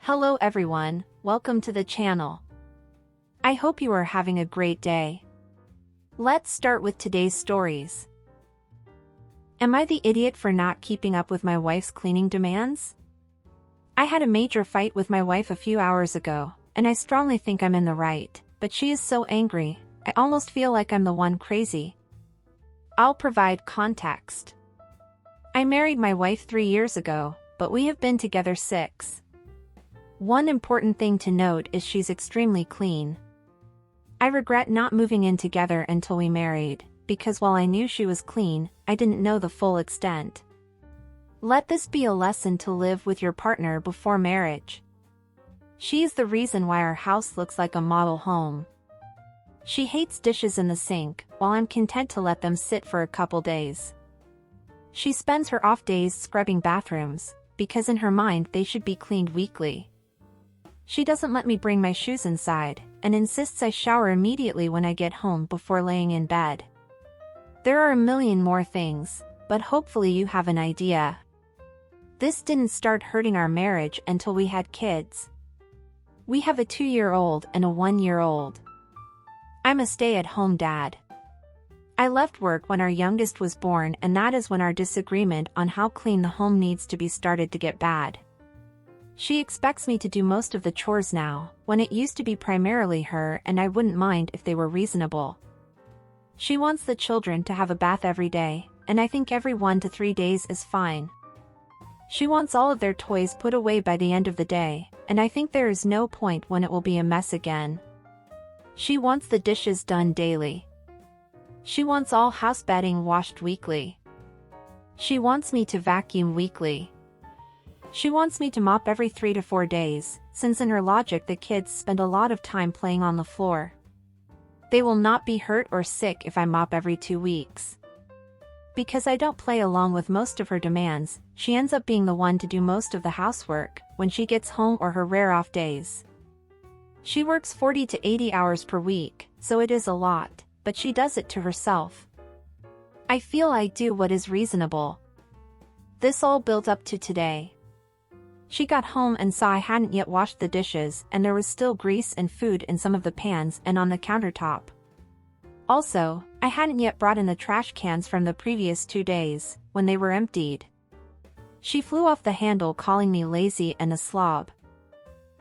Hello everyone, welcome to the channel. I hope you are having a great day. Let's start with today's stories. Am I the idiot for not keeping up with my wife's cleaning demands? I had a major fight with my wife a few hours ago, and I strongly think I'm in the right, but she is so angry, I almost feel like I'm the one crazy. I'll provide context. I married my wife 3 years ago, but we have been together 6. One important thing to note is she's extremely clean. I regret not moving in together until we married, because while I knew she was clean, I didn't know the full extent. Let this be a lesson to live with your partner before marriage. She is the reason why our house looks like a model home. She hates dishes in the sink, while I'm content to let them sit for a couple days. She spends her off days scrubbing bathrooms, because in her mind they should be cleaned weekly. She doesn't let me bring my shoes inside, and insists I shower immediately when I get home before laying in bed. There are a million more things, but hopefully you have an idea. This didn't start hurting our marriage until we had kids. We have a 2-year-old and a 1-year-old. I'm a stay-at-home dad. I left work when our youngest was born, and that is when our disagreement on how clean the home needs to be started to get bad. She expects me to do most of the chores now, when it used to be primarily her, and I wouldn't mind if they were reasonable. She wants the children to have a bath every day, and I think every 1 to 3 days is fine. She wants all of their toys put away by the end of the day, and I think there is no point when it will be a mess again. She wants the dishes done daily. She wants all house bedding washed weekly. She wants me to vacuum weekly. She wants me to mop every 3 to 4 days, since in her logic the kids spend a lot of time playing on the floor. They will not be hurt or sick if I mop every 2 weeks. Because I don't play along with most of her demands, she ends up being the one to do most of the housework when she gets home or her rare off days. She works 40 to 80 hours per week, so it is a lot, but she does it to herself. I feel I do what is reasonable. This all built up to today. She got home and saw I hadn't yet washed the dishes, and there was still grease and food in some of the pans and on the countertop. Also, I hadn't yet brought in the trash cans from the previous 2 days, when they were emptied. She flew off the handle calling me lazy and a slob.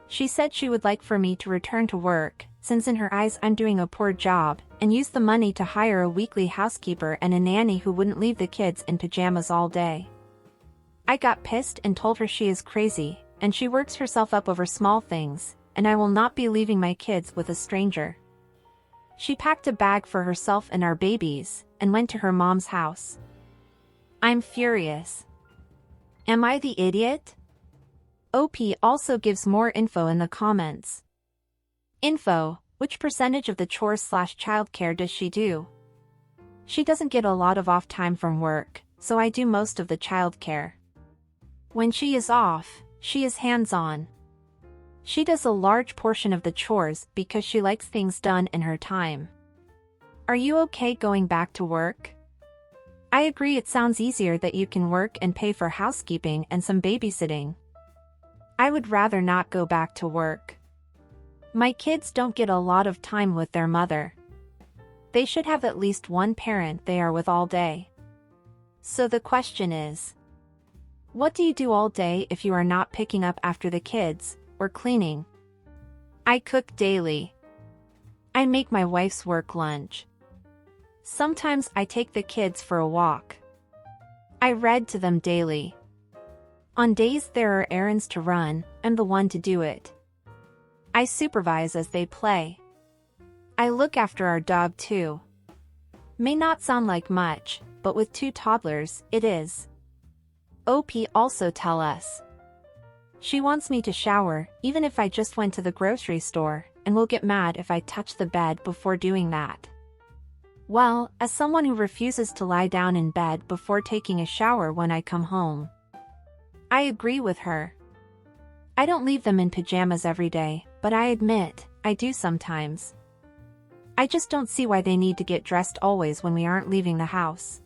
She said she would like for me to return to work, since in her eyes I'm doing a poor job, and use the money to hire a weekly housekeeper and a nanny who wouldn't leave the kids in pajamas all day. I got pissed and told her she is crazy, and she works herself up over small things, and I will not be leaving my kids with a stranger. She packed a bag for herself and our babies, and went to her mom's house. I'm furious. Am I the idiot? OP also gives more info in the comments. Info: which percentage of the chores/childcare does she do? She doesn't get a lot of off time from work, so I do most of the childcare. When she is off, she is hands-on. She does a large portion of the chores because she likes things done in her time. Are you okay going back to work? I agree, it sounds easier that you can work and pay for housekeeping and some babysitting. I would rather not go back to work. My kids don't get a lot of time with their mother. They should have at least one parent they are with all day. So the question is, what do you do all day if you are not picking up after the kids, or cleaning? I cook daily. I make my wife's work lunch. Sometimes I take the kids for a walk. I read to them daily. On days there are errands to run, I'm the one to do it. I supervise as they play. I look after our dog too. May not sound like much, but with 2 toddlers, it is. OP also tell us. She wants me to shower, even if I just went to the grocery store, and will get mad if I touch the bed before doing that. Well, as someone who refuses to lie down in bed before taking a shower when I come home, I agree with her. I don't leave them in pajamas every day, but I admit, I do sometimes. I just don't see why they need to get dressed always when we aren't leaving the house.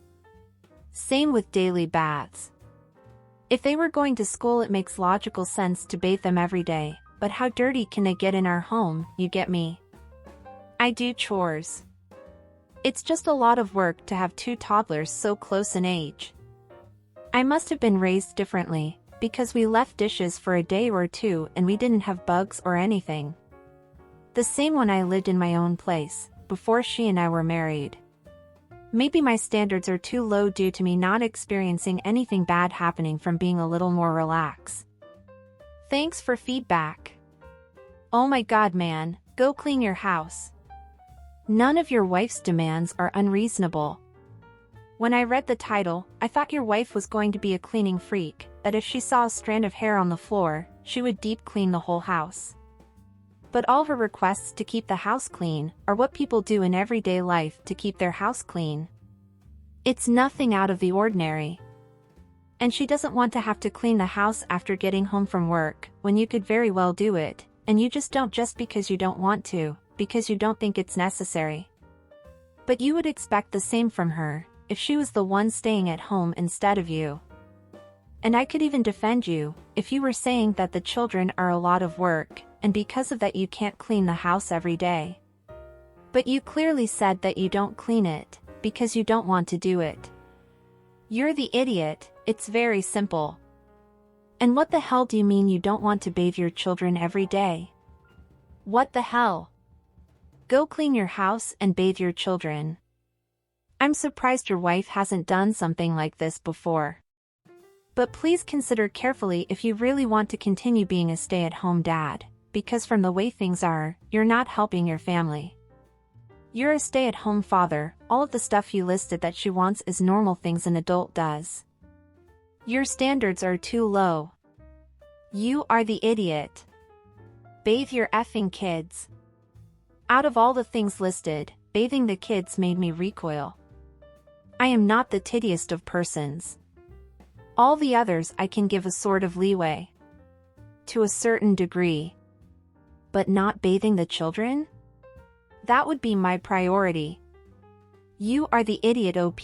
Same with daily baths. If they were going to school, it makes logical sense to bathe them every day, but how dirty can they get in our home, you get me? I do chores. It's just a lot of work to have two toddlers so close in age. I must have been raised differently, because we left dishes for a day or two and we didn't have bugs or anything. The same when I lived in my own place, before she and I were married. Maybe my standards are too low due to me not experiencing anything bad happening from being a little more relaxed. Thanks for feedback. Oh my god, man, go clean your house. None of your wife's demands are unreasonable. When I read the title, I thought your wife was going to be a cleaning freak, that if she saw a strand of hair on the floor, she would deep clean the whole house. But all her requests to keep the house clean are what people do in everyday life to keep their house clean. It's nothing out of the ordinary. And she doesn't want to have to clean the house after getting home from work, when you could very well do it, and you just don't, just because you don't want to, because you don't think it's necessary. But you would expect the same from her, if she was the one staying at home instead of you. And I could even defend you, if you were saying that the children are a lot of work, and because of that you can't clean the house every day. But you clearly said that you don't clean it, because you don't want to do it. You're the idiot, it's very simple. And what the hell do you mean you don't want to bathe your children every day? What the hell? Go clean your house and bathe your children. I'm surprised your wife hasn't done something like this before. But please consider carefully if you really want to continue being a stay-at-home dad, because from the way things are, you're not helping your family. You're a stay-at-home father, all of the stuff you listed that she wants is normal things an adult does. Your standards are too low. You are the idiot. Bathe your effing kids. Out of all the things listed, bathing the kids made me recoil. I am not the tittiest of persons. All the others I can give a sort of leeway. To a certain degree. But not bathing the children? That would be my priority. You are the idiot, OP.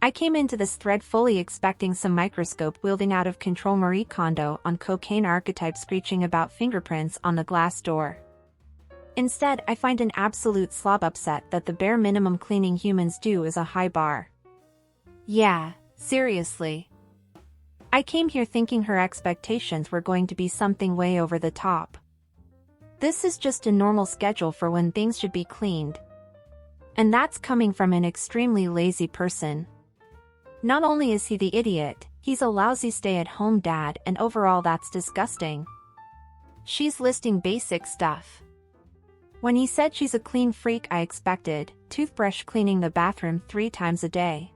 I came into this thread fully expecting some microscope-wielding out-of-control Marie Kondo on cocaine archetype screeching about fingerprints on the glass door. Instead, I find an absolute slob upset that the bare minimum cleaning humans do is a high bar. Yeah, seriously. I came here thinking her expectations were going to be something way over the top. This is just a normal schedule for when things should be cleaned. And that's coming from an extremely lazy person. Not only is he the idiot, he's a lousy stay-at-home dad, and overall that's disgusting. She's listing basic stuff. When he said she's a clean freak, I expected toothbrush cleaning the bathroom 3 times a day.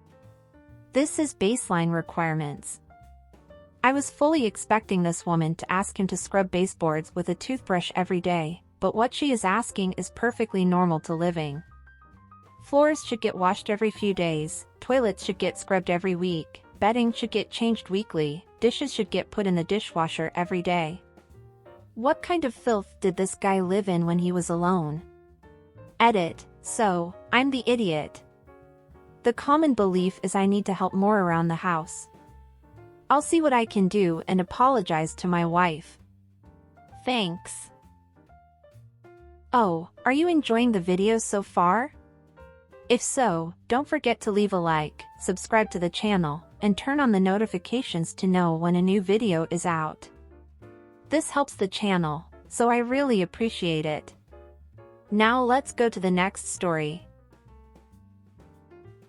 This is baseline requirements. I was fully expecting this woman to ask him to scrub baseboards with a toothbrush every day, but what she is asking is perfectly normal to living. Floors should get washed every few days, toilets should get scrubbed every week, bedding should get changed weekly, dishes should get put in the dishwasher every day. What kind of filth did this guy live in when he was alone? Edit. So, I'm the idiot. The common belief is I need to help more around the house. I'll see what I can do and apologize to my wife. Thanks. Oh, are you enjoying the video so far? If so, don't forget to leave a like, subscribe to the channel, and turn on the notifications to know when a new video is out. This helps the channel, so I really appreciate it. Now let's go to the next story.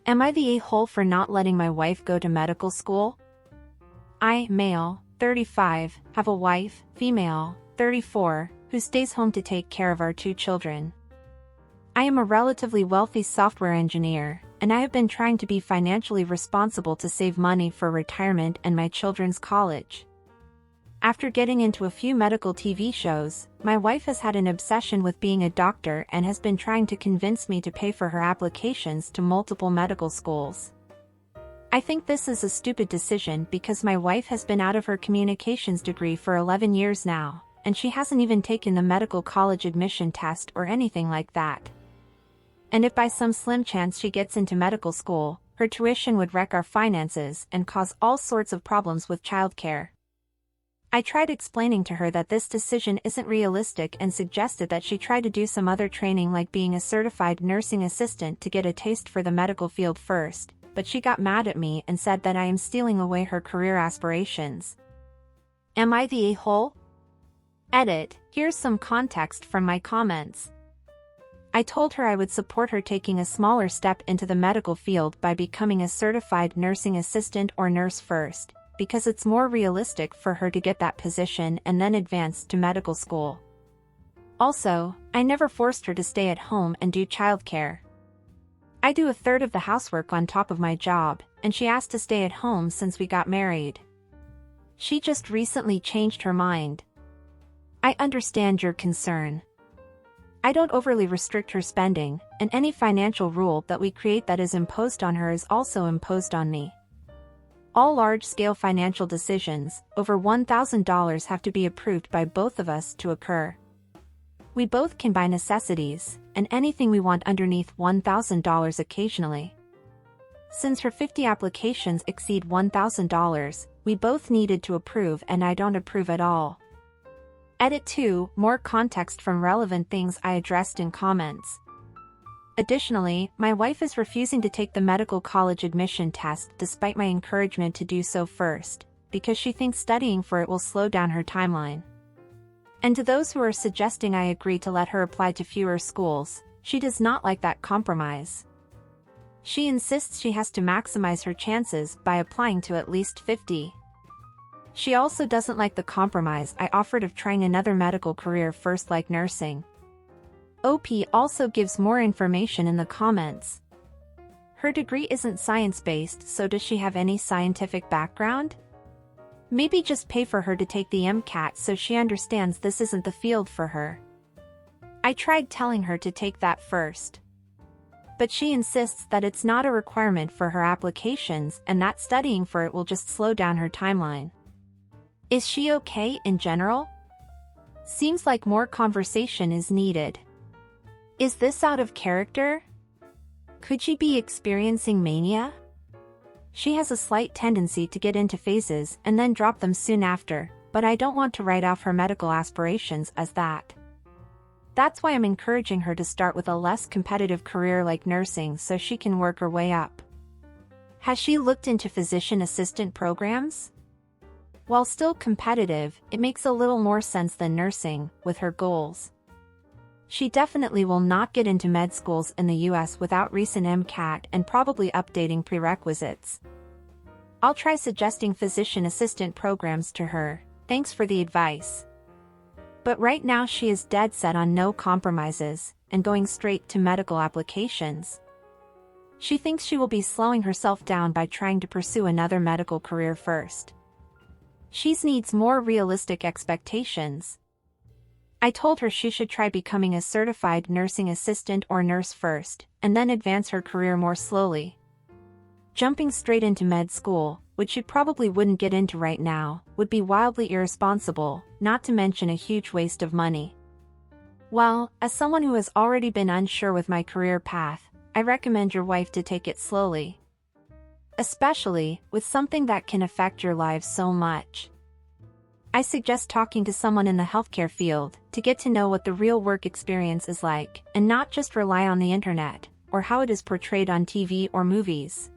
Am I the a-hole for not letting my wife go to medical school? I, male, 35, have a wife, female, 34, who stays home to take care of our 2 children. I am a relatively wealthy software engineer, and I have been trying to be financially responsible to save money for retirement and my children's college. After getting into a few medical TV shows, my wife has had an obsession with being a doctor and has been trying to convince me to pay for her applications to multiple medical schools. I think this is a stupid decision because my wife has been out of her communications degree for 11 years now, and she hasn't even taken the medical college admission test or anything like that. And if by some slim chance she gets into medical school, her tuition would wreck our finances and cause all sorts of problems with childcare. I tried explaining to her that this decision isn't realistic and suggested that she try to do some other training like being a certified nursing assistant to get a taste for the medical field first, but she got mad at me and said that I am stealing away her career aspirations. Am I the a-hole? Edit, here's some context from my comments. I told her I would support her taking a smaller step into the medical field by becoming a certified nursing assistant or nurse first, because it's more realistic for her to get that position and then advance to medical school. Also, I never forced her to stay at home and do childcare. I do a third of the housework on top of my job, and she asked to stay at home since we got married. She just recently changed her mind. I understand your concern. I don't overly restrict her spending, and any financial rule that we create that is imposed on her is also imposed on me. All large-scale financial decisions, over $1,000, have to be approved by both of us to occur. We both can buy necessities, and anything we want underneath $1,000 occasionally. Since her 50 applications exceed $1,000, we both needed to approve and I don't approve at all. Edit 2, more context from relevant things I addressed in comments. Additionally, my wife is refusing to take the medical college admission test despite my encouragement to do so first, because she thinks studying for it will slow down her timeline. And to those who are suggesting I agree to let her apply to fewer schools, she does not like that compromise. She insists she has to maximize her chances by applying to at least 50. She also doesn't like the compromise I offered of trying another medical career first like nursing. OP also gives more information in the comments. Her degree isn't science-based, so does she have any scientific background? Maybe just pay for her to take the MCAT so she understands this isn't the field for her. I tried telling her to take that first. But she insists that it's not a requirement for her applications and that studying for it will just slow down her timeline. Is she okay in general? Seems like more conversation is needed. Is this out of character? Could she be experiencing mania? She has a slight tendency to get into phases and then drop them soon after, but I don't want to write off her medical aspirations as that. That's why I'm encouraging her to start with a less competitive career like nursing so she can work her way up. Has she looked into physician assistant programs? While still competitive, it makes a little more sense than nursing, with her goals. She definitely will not get into med schools in the US without recent MCAT and probably updating prerequisites. I'll try suggesting physician assistant programs to her, thanks for the advice. But right now she is dead set on no compromises, and going straight to medical applications. She thinks she will be slowing herself down by trying to pursue another medical career first. She needs more realistic expectations. I told her she should try becoming a certified nursing assistant or nurse first, and then advance her career more slowly. Jumping straight into med school, which she probably wouldn't get into right now, would be wildly irresponsible, not to mention a huge waste of money. Well, as someone who has already been unsure with my career path, I recommend your wife to take it slowly. Especially with something that can affect your lives so much. I suggest talking to someone in the healthcare field to get to know what the real work experience is like, and not just rely on the internet, or how it is portrayed on TV or movies.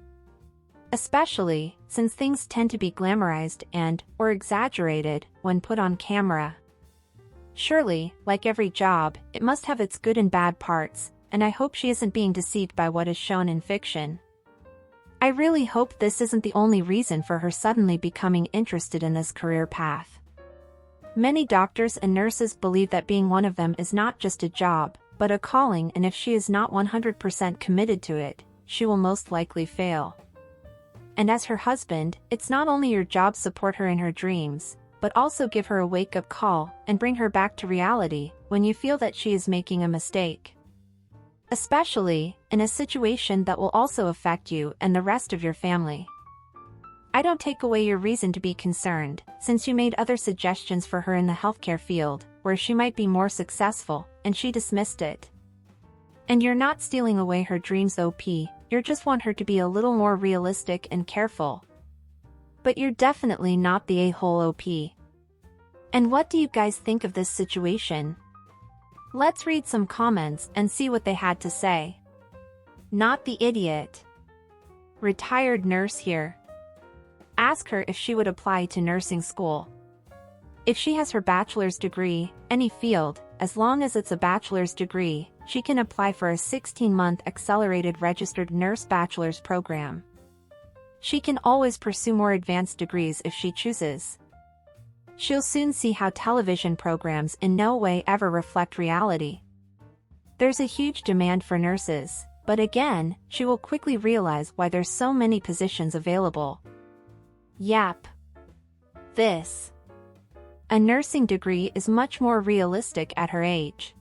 Especially, since things tend to be glamorized or exaggerated when put on camera. Surely, like every job, it must have its good and bad parts, and I hope she isn't being deceived by what is shown in fiction. I really hope this isn't the only reason for her suddenly becoming interested in this career path. Many doctors and nurses believe that being one of them is not just a job, but a calling, and if she is not 100% committed to it, she will most likely fail. And as her husband, it's not only your job to support her in her dreams, but also give her a wake-up call and bring her back to reality when you feel that she is making a mistake. Especially in a situation that will also affect you and the rest of your family. I don't take away your reason to be concerned, since you made other suggestions for her in the healthcare field, where she might be more successful, and she dismissed it. And you're not stealing away her dreams, OP, you just want her to be a little more realistic and careful. But you're definitely not the a-hole OP. And what do you guys think of this situation? Let's read some comments and see what they had to say. Not the idiot. Retired nurse here. Ask her if she would apply to nursing school. If she has her bachelor's degree, any field, as long as it's a bachelor's degree, she can apply for a 16-month accelerated registered nurse bachelor's program. She can always pursue more advanced degrees if she chooses. She'll soon see how television programs in no way ever reflect reality. There's a huge demand for nurses, but again, she will quickly realize why there's so many positions available. Yap. This. A nursing degree is much more realistic at her age.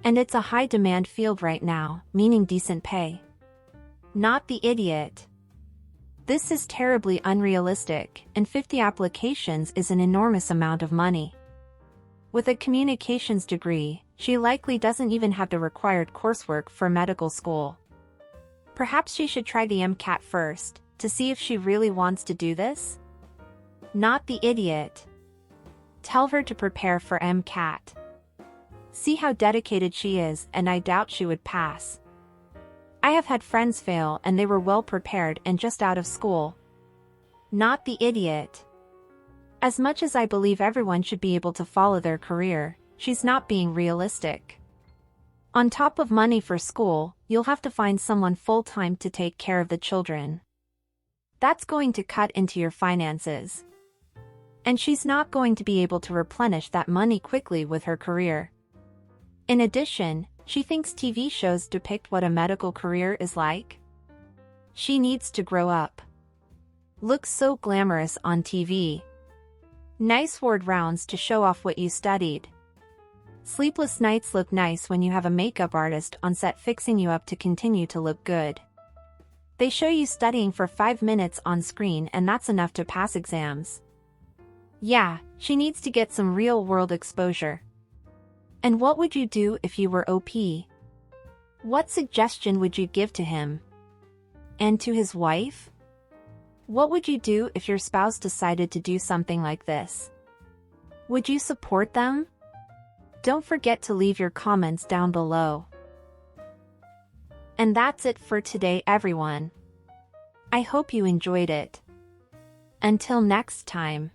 And it's a high-demand field right now, meaning decent pay. Not the idiot. This is terribly unrealistic, and 50 applications is an enormous amount of money. With a communications degree, she likely doesn't even have the required coursework for medical school. Perhaps she should try the MCAT first, to see if she really wants to do this? Not the idiot. Tell her to prepare for MCAT. See how dedicated she is, and I doubt she would pass. I have had friends fail and they were well prepared and just out of school. Not the idiot. As much as I believe everyone should be able to follow their career, she's not being realistic. On top of money for school, you'll have to find someone full-time to take care of the children. That's going to cut into your finances. And she's not going to be able to replenish that money quickly with her career. In addition, she thinks TV shows depict what a medical career is like. She needs to grow up. Looks so glamorous on TV. Nice ward rounds to show off what you studied. Sleepless nights look nice when you have a makeup artist on set fixing you up to continue to look good. They show you studying for 5 minutes on screen and that's enough to pass exams. Yeah, she needs to get some real-world exposure. And what would you do if you were OP? What suggestion would you give to him? And to his wife? What would you do if your spouse decided to do something like this? Would you support them? Don't forget to leave your comments down below. And that's it for today, everyone. I hope you enjoyed it. Until next time.